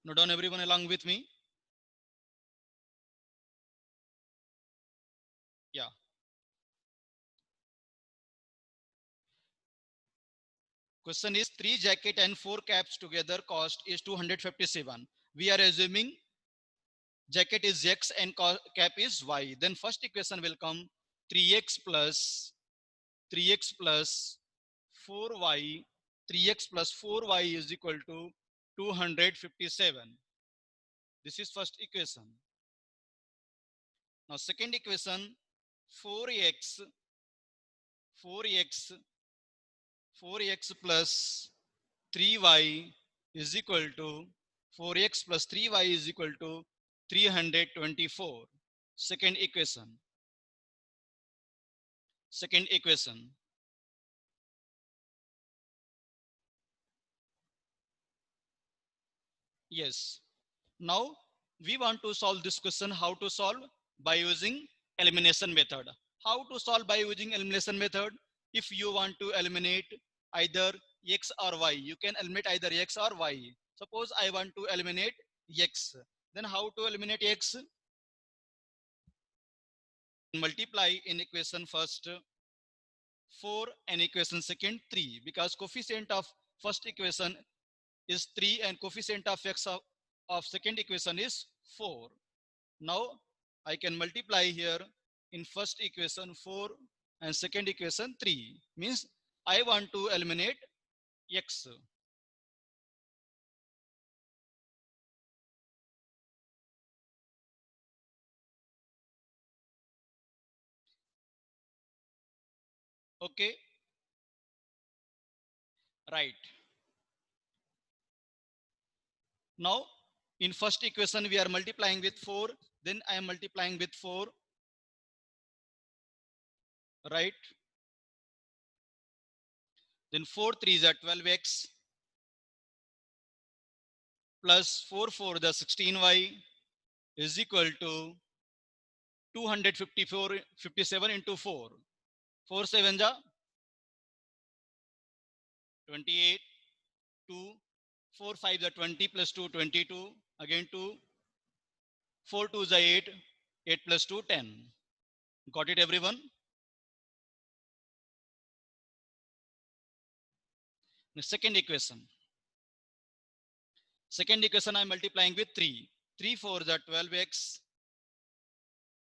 Note down everyone along with me. Yeah. Question is 3 jacket and 4 caps together cost is 257. We are assuming jacket is X and cap is Y. Then first equation will come 3x plus 3x plus 4y 3x plus 4y is equal to 257. This is first equation. Now second equation 4x 4x 4x plus 3y is equal to 4x plus 3y is equal to 324. Second equation. Second equation. Yes. Now we want to solve this question. How to solve? By using elimination method. How to solve by using elimination method? If you want to eliminate either x or y, you can eliminate either x or y. Suppose I want to eliminate x. Then how to eliminate x? Multiply in equation first 4 and equation second 3, because coefficient of first equation is 3 and coefficient of x of second equation is 4. Now I can multiply here in first equation 4 and second equation 3, means I want to eliminate x. Okay, right. Now in first equation we are multiplying with 4, then I am multiplying with 4, right? Then 4 3s are 12x plus 4 4 the 16y is equal to 254 57 into 4. 4 7 ja 28, 2, 4 5 the 20 plus 2 22, again 2, 4 2 the 8, 8 plus 2 10. Got it everyone? The second equation. Second equation I am multiplying with 3. 3 4 the 12x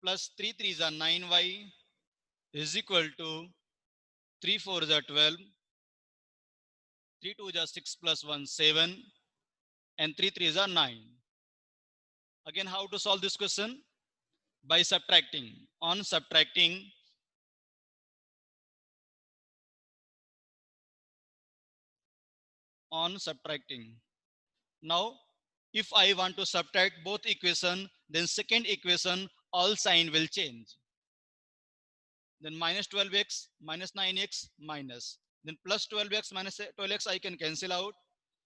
plus 3 3 the 9y is equal to 3 4 the 12, 3 2 the 6 plus 1 7, and 3 3 the 9. Again, how to solve this question? By subtracting. On subtracting, Now, if I want to subtract both equation, then second equation, all sign will change. Then minus 12x, minus 9x, minus. Then plus 12x, minus 12x, I can cancel out.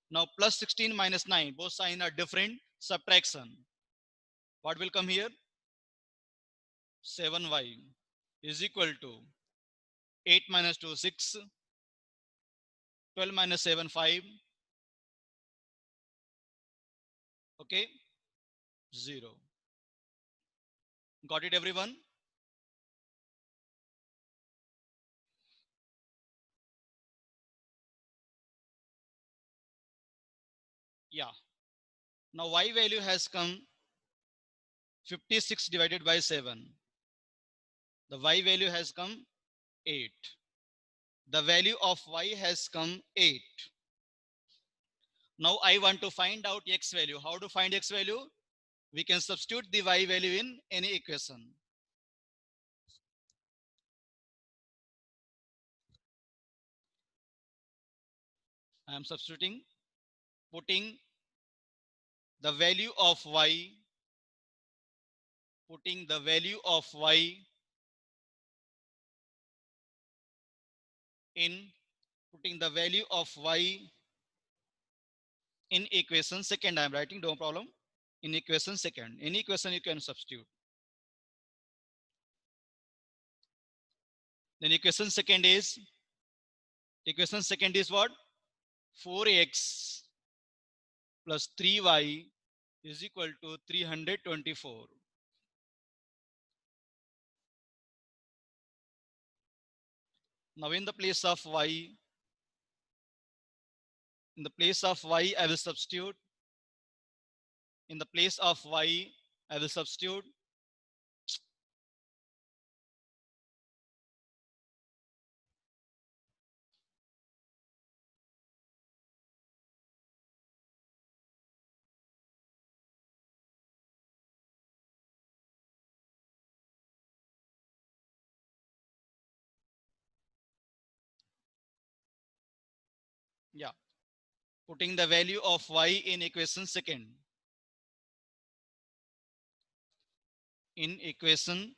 Now plus 16 minus 9, both signs are different. Subtraction. What will come here? 7y is equal to 8 minus 2, 6. 12 minus 7, 5. Okay, 0. Got it everyone? Yeah. Now y value has come 56 divided by 7. The y value has come 8. The value of y has come 8. Now I want to find out x value. How to find x value? We can substitute the y value in any equation. I am substituting, putting the value of y, putting the value of y in, putting the value of y in equation second. I am writing, no problem. In equation second, any equation you can substitute. Then equation second is what? 4x plus 3y is equal to 324. Now in the place of y, I will substitute. In the place of y, I will substitute. Yeah, putting the value of y in equation second. In equation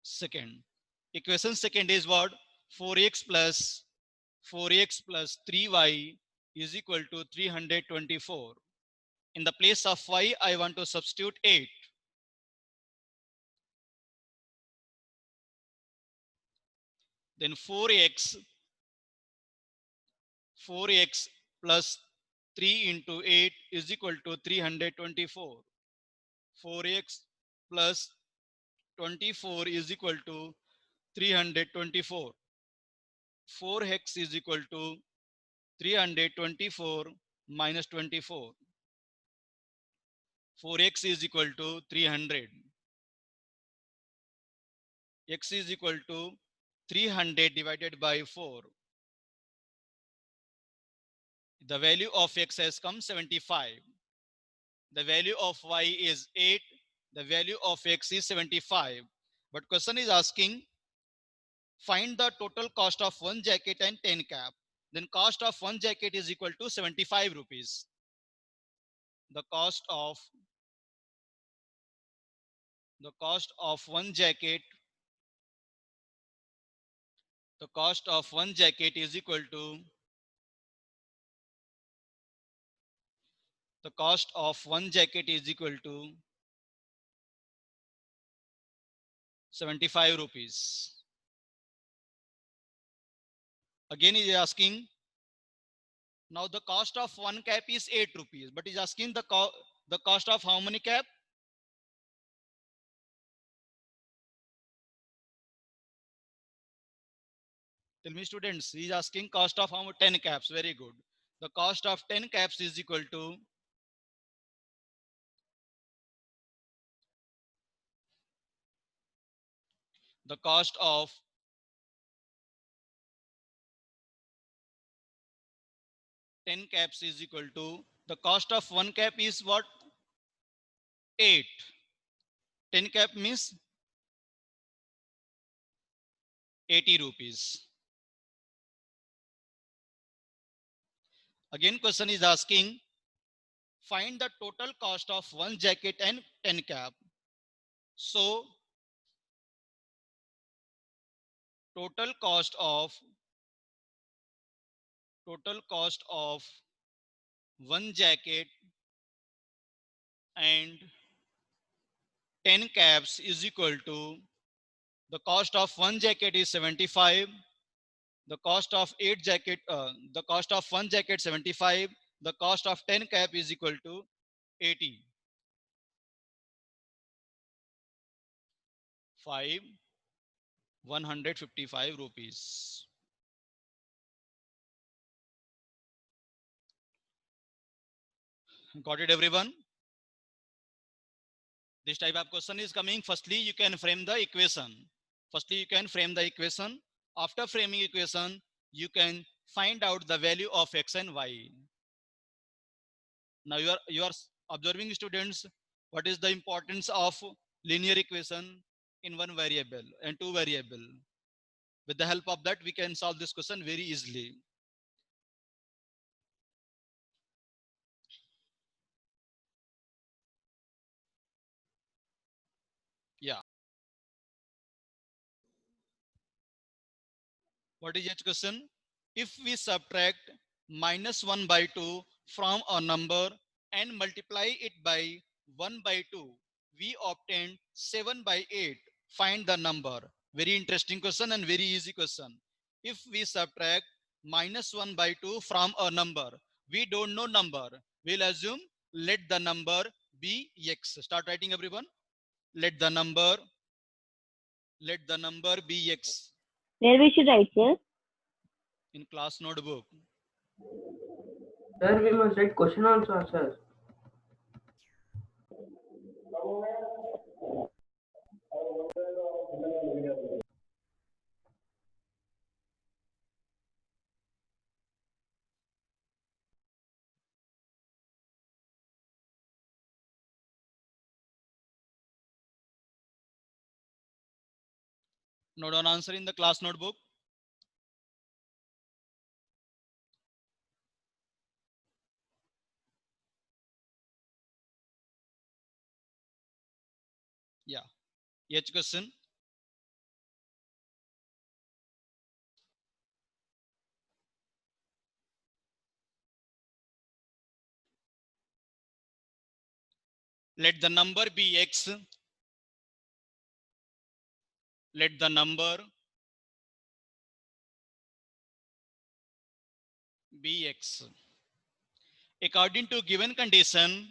second. Equation second is what? 4x plus 3y is equal to 324. In the place of y, I want to substitute 8. Then 4x plus 3 into 8 is equal to 324. 4x plus 24 is equal to 324. 4x is equal to 324 minus 24. 4x is equal to 300. X is equal to 300 divided by 4. The value of x has come 75. The value of y is 8. The value of x is 75. But question is asking, find the total cost of one jacket and 10 cap. Then cost of one jacket is equal to 75 rupees. The cost of one jacket, is equal to the cost of one jacket is equal to 75 rupees. Again he is asking, now the cost of one cap is 8 rupees, but he's asking the cost of how many cap? Tell me students, he's asking cost of how much? 10 caps. Very good. The cost of 10 caps is equal to the cost of 10 caps is equal to the cost of one cap is what? 8. 10 cap means 80 rupees. Again question is asking, find the total cost of one jacket and 10 cap. So total cost of one jacket and 10 caps is equal to the cost of one jacket is 75, the cost of the cost of one jacket 75, the cost of 10 cap is equal to 80. 5 155 rupees. Got it everyone? This type of question is coming. Firstly you can frame the equation. After framing equation you can find out the value of x and y. Now you are observing students what is the importance of linear equation in one variable and two variable. With the help of that we can solve this question very easily. Yeah. What is each question? If we subtract minus 1 by 2 from a number and multiply it by 1 by 2, we obtain 7 by 8. Find the number. Very interesting question and very easy question. If we subtract minus 1 by 2 from a number, we don't know number. We'll assume let the number Bx. Start writing, everyone. Let the number be x Where we should write, sir? in class notebook. Sir, we must write question also, sir. Note down answer in the class notebook. Yeah. H question. Let the number be x. Let the number be x. According to given condition,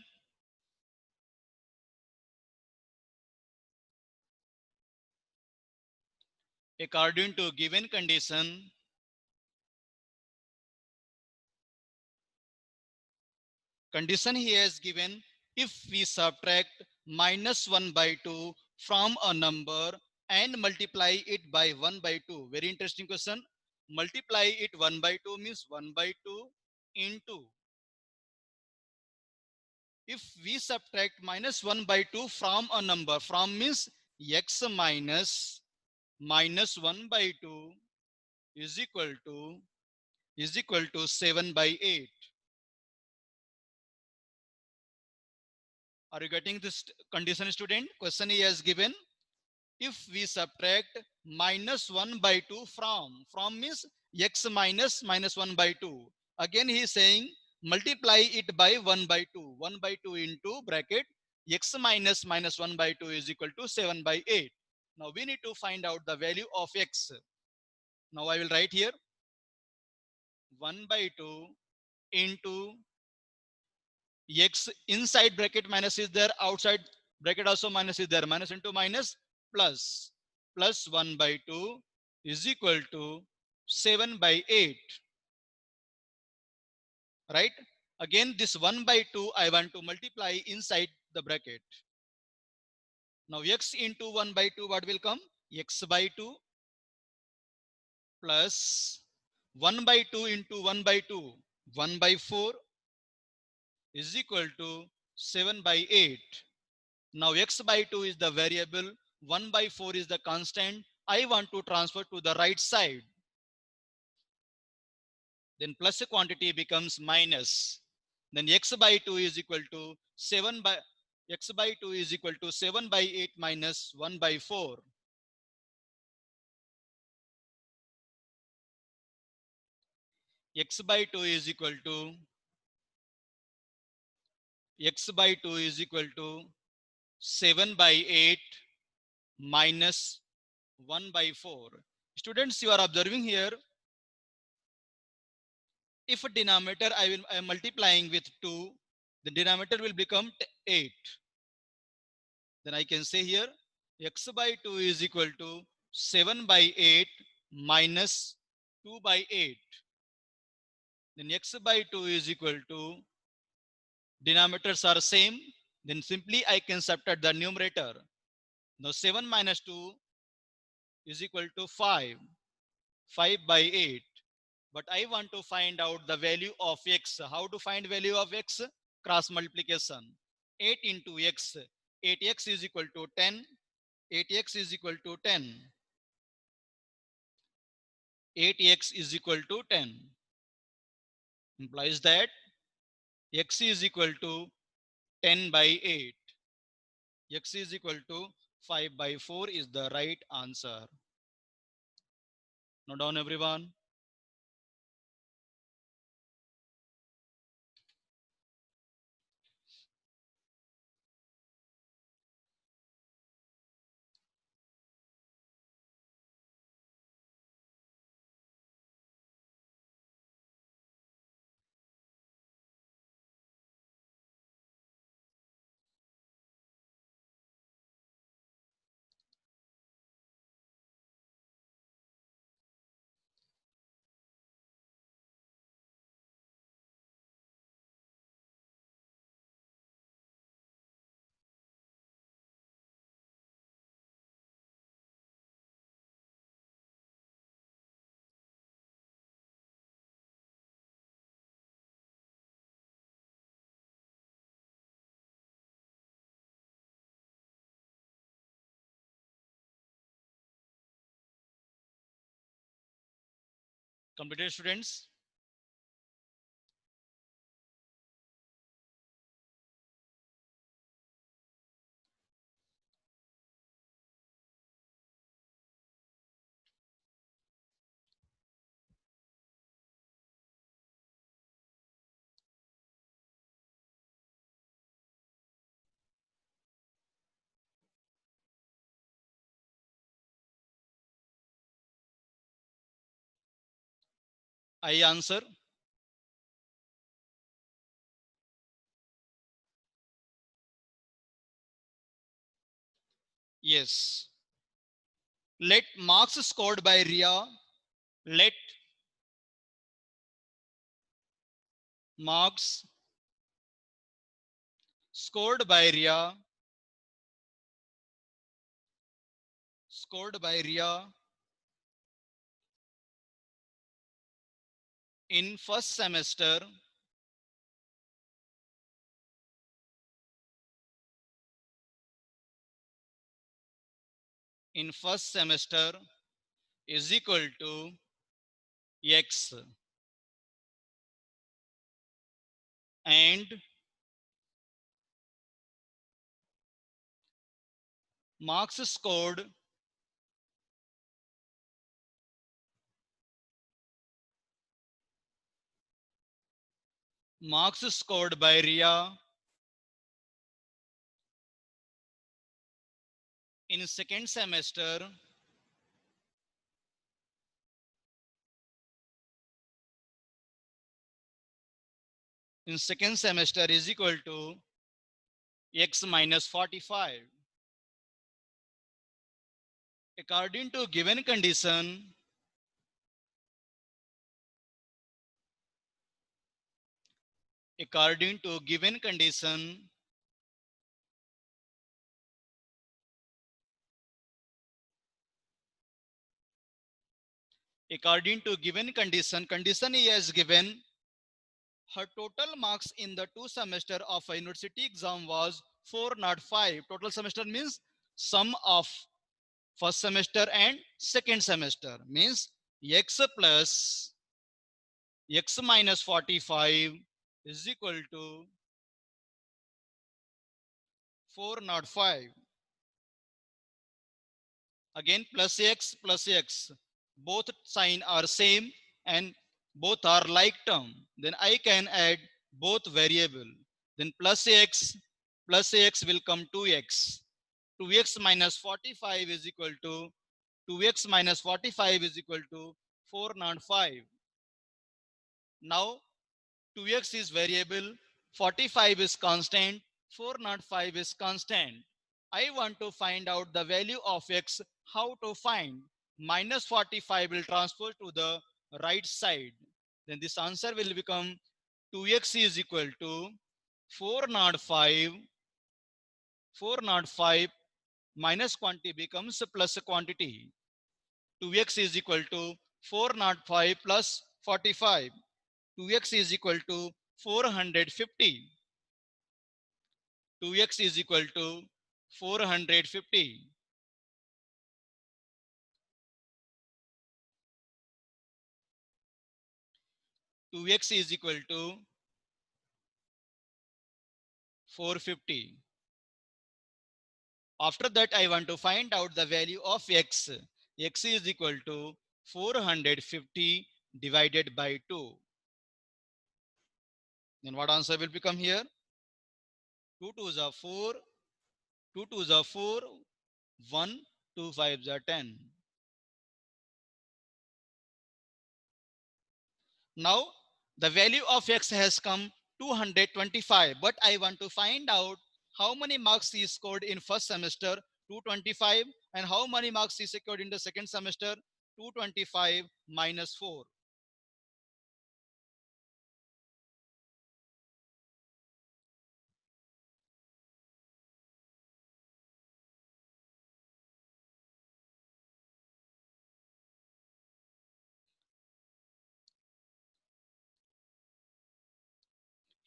according to given condition, condition he has given, if we subtract -1 by 2 from a number and multiply it by 1 by 2. Very interesting question. Multiply it 1 by 2 means 1 by 2 into. If we subtract -1 by 2 from a number, from means x minus 1 by 2 is equal to 7 by 8. Are you getting this condition, student? Question he has given. If we subtract -1 by 2 from means x minus 1 by 2. Again he is saying multiply it by 1 by 2. 1 by 2 into bracket x minus 1 by 2 is equal to 7 by 8. Now we need to find out the value of x. Now I will write here 1 by 2 into x, inside bracket minus is there, outside bracket also minus is there, minus into minus plus, plus 1 by 2 is equal to 7 by 8, right? Again this 1 by 2 I want to multiply inside the bracket. Now x into 1 by 2, what will come? X by 2 plus 1 by 2 into 1 by 2, 1 by 4 is equal to 7 by 8. Now x by 2 is the variable, 1 by 4 is the constant. I want to transfer to the right side. Then plus quantity becomes minus. Then x by 2 is equal to 7 by x by 2 is equal to 7 by 8 minus 1 by 4. X by 2 is equal to x by 2 is equal to 7 by 8 minus 1 by 4. Students, you are observing here, if a denominator I am multiplying with 2, the denominator will become 8. Then I can say here x by 2 is equal to 7 by 8 minus 2 by 8. Then x by 2 is equal to, denominators are same, then simply I can subtract the numerator. Now 7 minus 2 is equal to 5, 5 by 8. But I want to find out the value of x. How to find value of x? Cross multiplication. 8 into x. 8x is equal to 10. 8x is equal to 10. 8x is equal to 10. Implies that x is equal to 10 by 8. X is equal to 5 by 4 is the right answer. Note down, everyone. Completed, students? I answer. Yes. Let marks scored by Ria. Let marks scored by Ria. Scored by Ria in first semester is equal to x, and marks scored by Ria in second semester is equal to x minus 45. According to given condition, according to given condition, condition E is given. Her total marks in the 2 semester of a university exam was 405. Total semester means sum of first semester and second semester, means x plus x minus 45 is equal to 405. Again plus x, both sign are same and both are like term, then I can add both variable, then plus x will come 2x. 2x minus 45 is equal to 405. Now 2x is variable, 45 is constant, 405 is constant. I want to find out the value of x. How to find? Minus 45 will transfer to the right side. Then this answer will become 2x is equal to 405. 405 minus quantity becomes plus quantity. 2x is equal to 405 plus 45. 2x is equal to 450. 2x is equal to 450. 2x is equal to 450. After that, I want to find out the value of x. X is equal to 450 divided by 2. Then what answer will become here? 2 2s are 4, 2 2s are 4, 1, 2 5s are 10. Now the value of x has come 225, but I want to find out how many marks he scored in first semester, 225, and how many marks he secured in the second semester, 225 minus 4.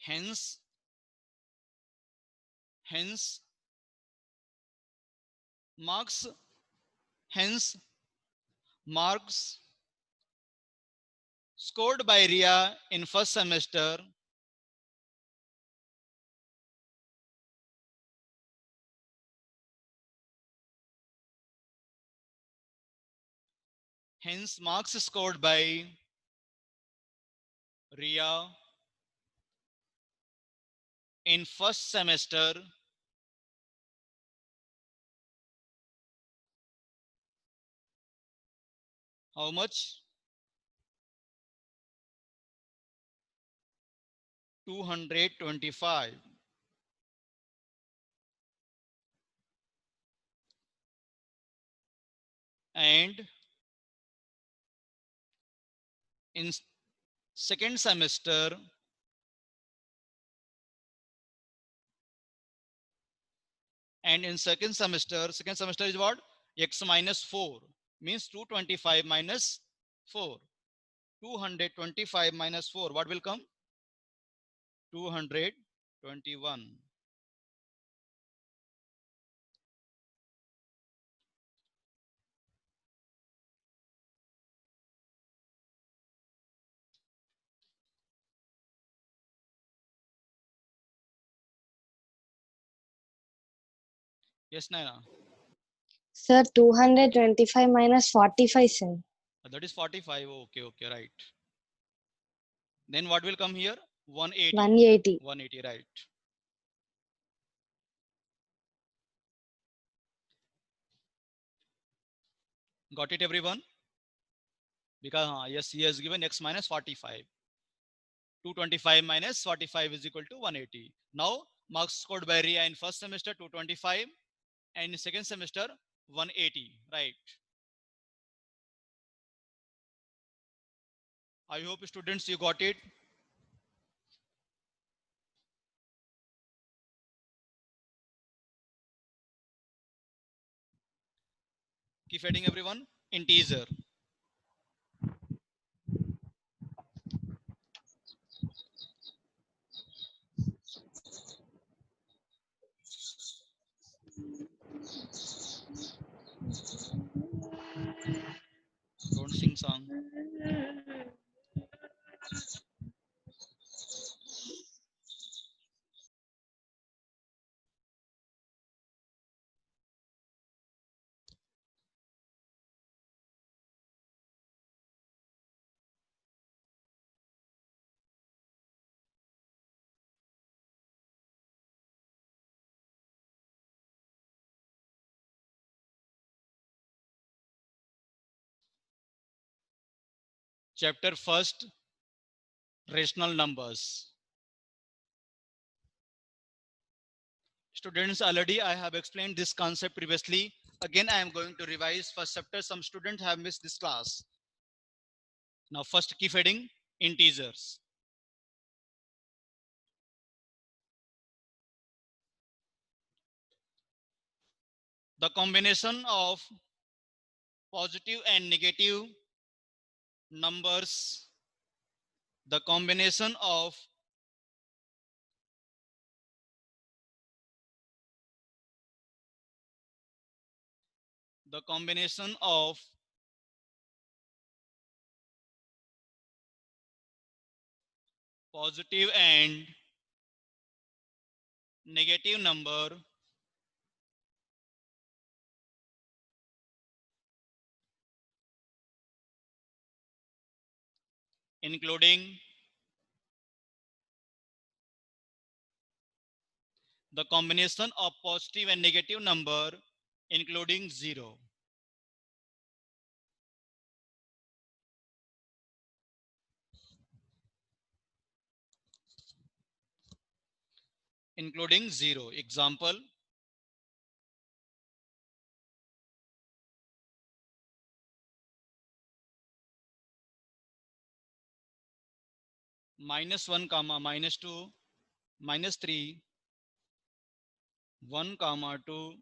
Hence, hence marks, hence marks scored by Ria in first semester hence marks scored by Ria in first semester how much 225 and in second semester second semester is what x minus 4 means 225 minus 4 225 minus 4 what will come 221 yes Naina Sir, 225 minus 45, sir. that is 45 okay right then what will come here 180 180. 180 right got it everyone because yes he has given x minus 45 225 minus 45 is equal to 180 now marks scored by Ria in first semester 225 and in second semester 180 right I hope students you got it keep adding everyone integer don't sing song chapter first rational numbers students already I have explained this concept previously again I am going to revise first chapter some students have missed this class now first keep adding integers the combination of positive and negative numbers the combination of the combination of positive and negative number including the combination of positive and negative number including 0 including 0 example -1 comma -2 -3 1 comma 2